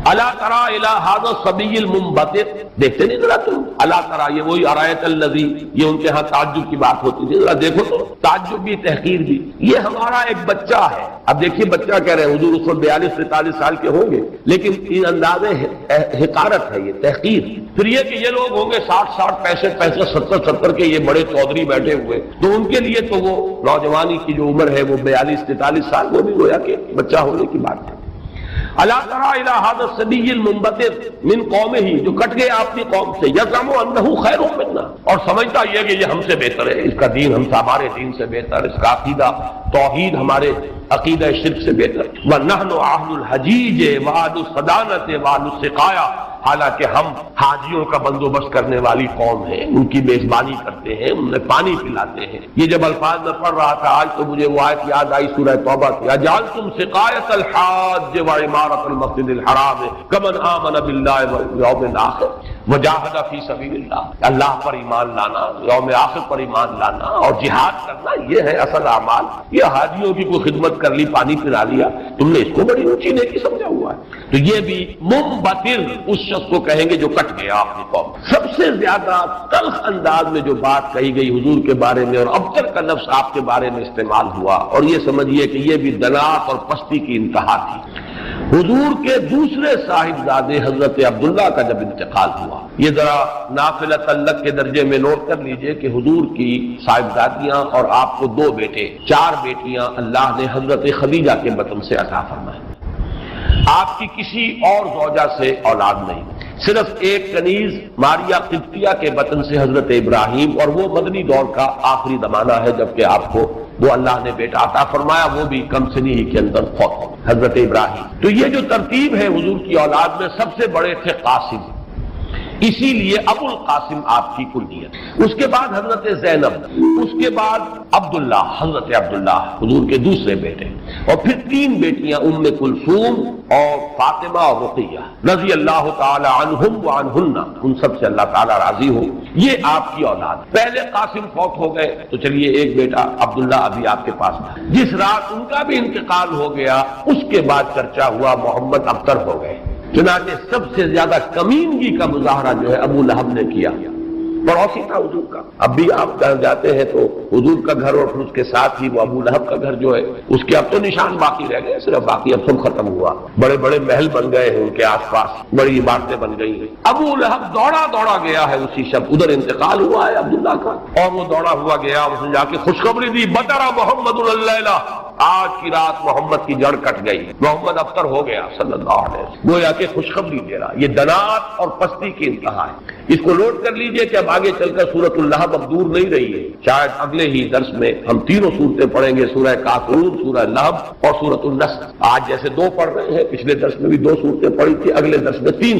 الا ترى الى هذا الصبي المنبتر، دیکھتے نہیں ذرا تم، الا ترى، یہ وہی ارایت الذی، یہ ان کے ہاں تعجب کی بات ہوتی تھی، ذرا دیکھو تو، تعجب بھی تحقیر بھی، یہ ہمارا ایک بچہ ہے۔ اب دیکھیے بچہ کہہ رہے ہیں، حضور اس وقت 42-43 سال کے ہوں گے، لیکن ان اندازے حقارت ہے، یہ تحقیر۔ پھر یہ کہ یہ لوگ ہوں گے 60 65 70 کے، یہ بڑے چودھری بیٹھے ہوئے، تو ان کے لیے تو وہ نوجوانی کی جو عمر ہے وہ 42-43 سال، وہ بھی گویا کہ بچہ ہونے کی بات ہے۔ الا تری الی ھذا الصبی المنبتر من قومہ، جو کٹ گیا اپنی قوم سے، یزعم انہ خیر منا، اور سمجھتا یہ کہ یہ ہم سے بہتر ہے، اس کا دین ہمارے دین سے بہتر، اس کا عقیدہ توحید ہمارے عقیدہ شرک سے بہتر، ونحن اہل الحجیج واہل الصدانۃ واہل السقایا، حالانکہ ہم حاجیوں کا بندوبست کرنے والی قوم ہیں، ان کی میزبانی کرتے ہیں، انہیں پانی پلاتے ہیں۔ یہ جب الفاظ میں پڑھ رہا تھا آج تو مجھے وہ آیت یاد آئی سورہ توبہ کی، اجعلتم سقایۃ الحاج وعمارۃ المسجد الحرام کمن آمن باللہ والیوم الآخر وجاہد فی سبیل اللہ، اللہ پر ایمان لانا، یوم آخر پر ایمان لانا اور جہاد کرنا، یہ ہے اصل اعمال۔ یہ حاجیوں کی کوئی خدمت کر لی، پانی پلا لیا، تم نے اس کو بڑی اونچی نیکی سمجھا ہوا ہے۔ تو یہ بھی منبتر اس شخص کو کہیں گے جو کٹ گیا اپنی قوم۔ سب سے زیادہ تلخ انداز میں جو بات کہی گئی حضور کے بارے میں اور ابتر کا لفظ آپ کے بارے میں استعمال ہوا، اور یہ سمجھیے کہ یہ بھی دنات اور پستی کی انتہا تھی۔ حضور کے دوسرے صاحبزادے حضرت عبداللہ کا جب انتقال ہوا، یہ ذرا نافلہ تعلق کے درجے میں نوٹ کر لیجئے کہ حضور کی صاحبزادیاں اور آپ کو 2 بیٹے 4 بیٹیاں اللہ نے حضرت خدیجہ کے بطن سے عطا فرمائے۔ آپ کی کسی اور زوجہ سے اولاد نہیں، صرف ایک کنیز ماریہ قبطیہ کے بطن سے حضرت ابراہیم، اور وہ مدنی دور کا آخری زمانہ ہے جبکہ آپ کو وہ اللہ نے بیٹا عطا فرمایا، وہ بھی کم سنی ہی کے اندر فوت ہو حضرت ابراہیم۔ تو یہ جو ترتیب ہے حضور کی اولاد میں، سب سے بڑے تھے قاسم، اسی لیے ابو القاسم آپ کی کنیت، اس کے بعد حضرت زینب، اس کے بعد عبداللہ، حضرت عبداللہ حضور کے دوسرے بیٹے، اور پھر 3 بیٹیاں ام کلثوم اور فاطمہ اور رقیہ رضی اللہ تعالی عنہم وعنہن، ان سب سے اللہ تعالی راضی ہو۔ یہ آپ کی اولاد۔ پہلے قاسم فوت ہو گئے تو چلیے ایک بیٹا عبداللہ ابھی آپ کے پاس تھا، جس رات ان کا بھی انتقال ہو گیا اس کے بعد چرچا ہوا محمد ابتر ہو گئے۔ چنانچہ سب سے زیادہ کمینگی کا مظاہرہ جو ہے ابو لہب نے کیا، پڑوسی تھا حضور کا۔ اب بھی آپ جاتے ہیں تو حضور کا گھر اور پھر اس کے ساتھ ہی وہ ابو لہب کا گھر جو ہے، اس کے اب تو نشان باقی رہ گئے، صرف باقی اب سب ختم ہوا، بڑے بڑے محل بن گئے ہیں ان کے آس پاس، بڑی عمارتیں بن گئی ہیں۔ ابو لہب دوڑا گیا ہے اسی شب، ادھر انتقال ہوا ہے عبداللہ کا، اور وہ دوڑا ہوا گیا، اس نے جا کے خوشخبری دی، بطرا محمد اللیلہ، آج کی رات محمد کی جڑ کٹ گئی، محمد ابتر ہو گیا صلی اللہ علیہ وسلم، گویا کہ خوشخبری دے رہا۔ یہ دنات اور پستی کی انتہا ہے۔ اس کو نوٹ کر لیجئے کہ اب آگے چل کر سورۃ اللہب اب دور نہیں رہی ہے، شاید اگلے ہی درس میں ہم 3 صورتیں پڑھیں گے، سورہ کافرون، سورہ لہب اور سورۃ النصر۔ آج جیسے 2 پڑھ رہے ہیں، پچھلے درس میں بھی 2 صورتیں پڑھی تھی، اگلے درس میں 3